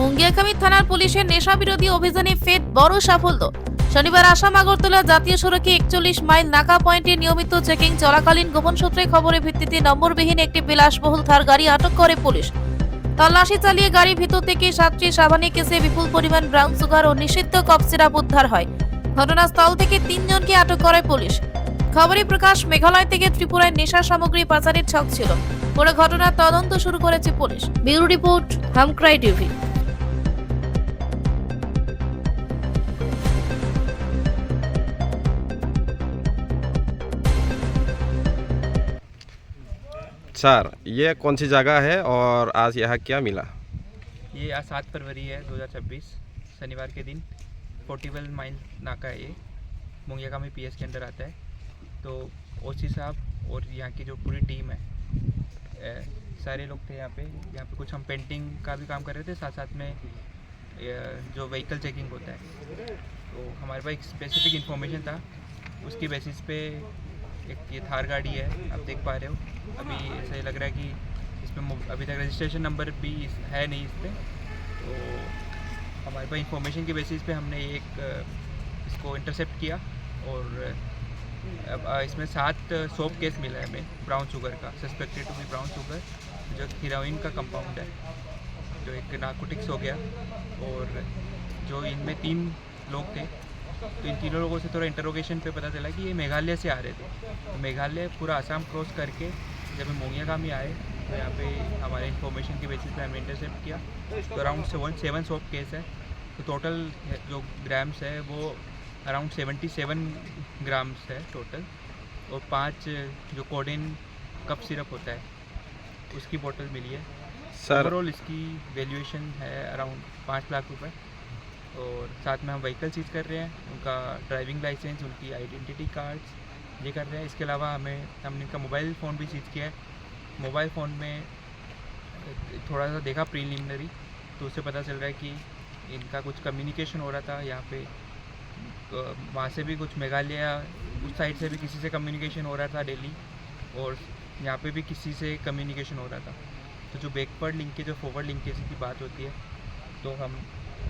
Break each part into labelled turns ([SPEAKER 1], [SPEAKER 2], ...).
[SPEAKER 1] মুঙ্গিয়াকামী থানার পুলিশের নেশা বিরোধী অভিযানে ফের বড় সাফল্য। শনিবার আসাম আগরতলা জাতীয় সড়কে 41 মাইল নাকা পয়েন্টে নিয়মিত চেকিং চলাকালীন গোপন সূত্রে খবরের ভিত্তিতে নম্বরবিহীন একটি বিলাসবহুল থার গাড়ি আটক করে পুলিশ। তল্লাশি চালিয়ে গাড়ির ভিতর থেকে 7টি সাবানি কেসে বিপুল পরিমাণ ব্রাউন সুগার ও নিষিদ্ধ কফ সিরাপ উদ্ধার হয়। ঘটনাস্থল থেকে 3 জনকে আটক করে পুলিশ। খবরে প্রকাশ, মেঘালয় থেকে ত্রিপুরায় নেশা সামগ্রী পাচারের ছক ছিল। পুরো ঘটনার তদন্ত শুরু করেছে পুলিশ। ব্যুরো রিপোর্ট, হামক্রাই টিভি।
[SPEAKER 2] सर, ये कौन सी जगह है और आज यहाँ क्या मिला?
[SPEAKER 3] ये आज 7 फरवरी है 2026 शनिवार के दिन 41 माइल नाका है। ये मुंगियाकामी पीएस के अंदर आता है। तो ओसी साहब और यहाँ की जो पूरी टीम है, सारे लोग थे यहाँ पे कुछ हम पेंटिंग का भी काम कर रहे थे, साथ साथ में जो व्हीकल चेकिंग होता है। तो हमारे पास एक स्पेसिफिक इन्फॉर्मेशन था, उसकी बेसिस पे एक ये थार गाड़ी है, आप देख पा रहे हो। अभी ऐसा लग रहा है कि इसमें अभी तक रजिस्ट्रेशन नंबर भी है नहीं इस पर। तो हमारे पास इंफॉर्मेशन के बेसिस पे हमने इसको इंटरसेप्ट किया और अब इसमें 7 सोप केस मिला है हमें ब्राउन शुगर का, suspected to be brown sugar, जो हीरोइन का कंपाउंड है, जो एक नार्कोटिक्स हो गया। और जो इनमें 3 लोग थे, तो इन तीनों लोगों से थोड़ा इंटरोगेशन पे पता चला कि ये मेघालय से आ रहे थे। तो मेघालय पूरा आसाम क्रॉस करके जब हम मोंगियाकामी आए तो यहाँ पे हमारे इन्फॉर्मेशन के बेसिस पे हमने इंटरसेप्ट किया। तो अराउंड 7 सोप केस है। तो टोटल जो ग्राम्स है वो अराउंड 77 ग्राम्स है टोटल। और 5 जो कोडेन कप सिरप होता है उसकी बोतल मिली है।
[SPEAKER 2] सर,
[SPEAKER 3] ओवरऑल इसकी वैल्यूएशन है अराउंड 5 लाख रुपए। और साथ में हम व्हीकल सीज कर रहे हैं, उनका ड्राइविंग लाइसेंस, उनकी आइडेंटिटी कार्ड्स ये कर रहे हैं। इसके अलावा हमने इनका मोबाइल फ़ोन भी सीज किया है। मोबाइल फ़ोन में थोड़ा सा देखा प्रीलिमिनरी, तो उससे पता चल रहा है कि इनका कुछ कम्युनिकेशन हो रहा था यहाँ पे, वहाँ से भी कुछ मेघालय उस साइड से भी किसी से कम्युनिकेशन हो रहा था दिल्ली, और यहाँ पे भी किसी से कम्युनिकेशन हो रहा था। तो जो बैकवर्ड लिंकेज और फॉरवर्ड लिंकेज की बात होती है, तो हम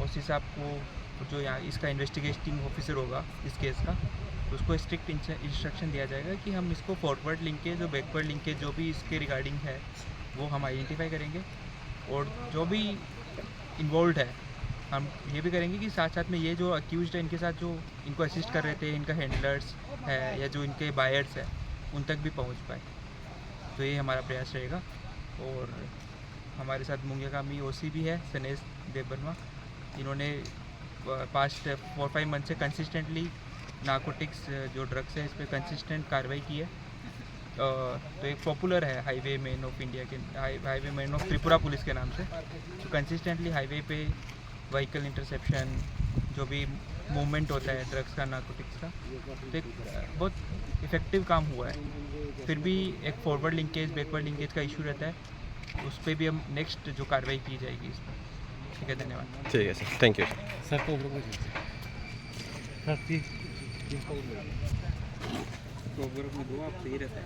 [SPEAKER 3] उस हिसाब को जो यहाँ इसका इन्वेस्टिगेटिंग ऑफिसर होगा इस केस का, उसको स्ट्रिक्ट इंस्ट्रक्शन दिया जाएगा कि हम इसको फॉरवर्ड लिंकेज और बैकवर्ड लिंकेज जो भी इसके रिगार्डिंग है वो हम आइडेंटिफाई करेंगे। और जो भी इन्वॉल्व है हम ये भी करेंगे कि साथ साथ में ये जो अक्यूज़ है इनके साथ जो इनको असिस्ट कर रहे थे, इनका हैंडलर्स है या जो इनके बायर्स है, उन तक भी पहुँच पाए। तो ये हमारा प्रयास रहेगा। और हमारे साथ मुंगियाकामी ओसी भी है, सनेश देवबर्मा। इन्होंने पास्ट 4-5 मंथ से कंसिस्टेंटली नार्कोटिक्स जो ड्रग्स है इस पर कंसिस्टेंट कार्रवाई की है। तो एक पॉपुलर है हाईवे मैन ऑफ इंडिया के, highway man of Tripura police के नाम से। तो कंसिस्टेंटली हाईवे पे व्हीकल इंटरसेप्शन, जो भी मूवमेंट होता है ड्रग्स का, नार्कोटिक्स का, तो एक बहुत इफ़ेक्टिव काम हुआ है। फिर भी एक फॉरवर्ड लिंकेज बैकवर्ड लिंकेज का इशू रहता है, उस पर भी हम नेक्स्ट जो कार्रवाई की जाएगी इस पर। ठीक है, धन्यवाद।
[SPEAKER 2] ठीक है sir, thank you
[SPEAKER 4] sir. Program में 2 हफ्ते ही रहता है।